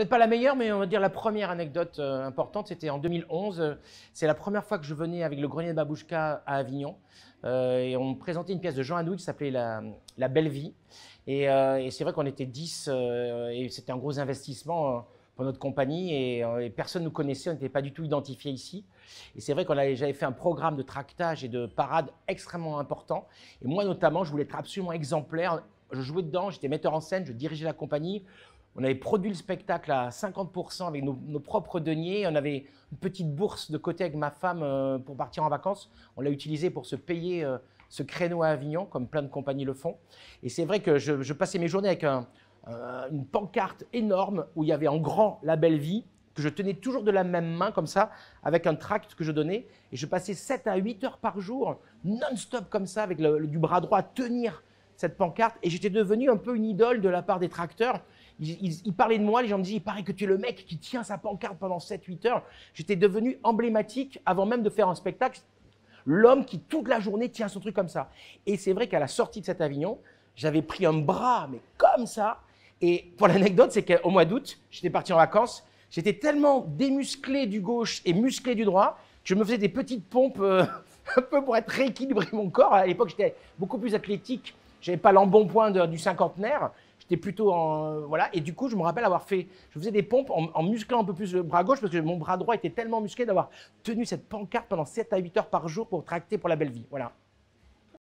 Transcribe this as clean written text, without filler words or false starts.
Peut-être pas la meilleure, mais on va dire la première anecdote importante, c'était en 2011. C'est la première fois que je venais avec le Grenier de Babouchka à Avignon. Et on me présentait une pièce de Jean Anouilh qui s'appelait la Belle Vie. Et c'est vrai qu'on était 10 et c'était un gros investissement pour notre compagnie et personne ne nous connaissait, on n'était pas du tout identifiés ici. Et c'est vrai j'avais fait un programme de tractage et de parade extrêmement important. Et moi notamment, je voulais être absolument exemplaire. Je jouais dedans, j'étais metteur en scène, je dirigeais la compagnie. On avait produit le spectacle à 50% avec nos propres deniers. On avait une petite bourse de côté avec ma femme pour partir en vacances. On l'a utilisé pour se payer ce créneau à Avignon, comme plein de compagnies le font. Et c'est vrai que je passais mes journées avec une pancarte énorme où il y avait en grand la belle vie, que je tenais toujours de la même main comme ça, avec un tract que je donnais. Et je passais 7 à 8 heures par jour, non-stop comme ça, avec du bras droit à tenir cette pancarte. Et j'étais devenu un peu une idole de la part des tracteurs. Ils parlaient de moi, les gens me disaient, il paraît que tu es le mec qui tient sa pancarte pendant 7-8 heures. J'étais devenu emblématique avant même de faire un spectacle. L'homme qui toute la journée tient son truc comme ça. Et c'est vrai qu'à la sortie de cet Avignon, j'avais pris un bras, mais comme ça. Et pour l'anecdote, c'est qu'au mois d'août, j'étais parti en vacances. J'étais tellement démusclé du gauche et musclé du droit que je me faisais des petites pompes un peu pour être rééquilibrer mon corps. À l'époque, j'étais beaucoup plus athlétique. Je n'avais pas l'embonpoint du cinquantenaire. J'étais plutôt en… voilà. Et du coup, je me rappelle avoir fait… Je faisais des pompes en musclant un peu plus le bras gauche parce que mon bras droit était tellement musclé d'avoir tenu cette pancarte pendant 7 à 8 heures par jour pour tracter pour la belle vie. Voilà.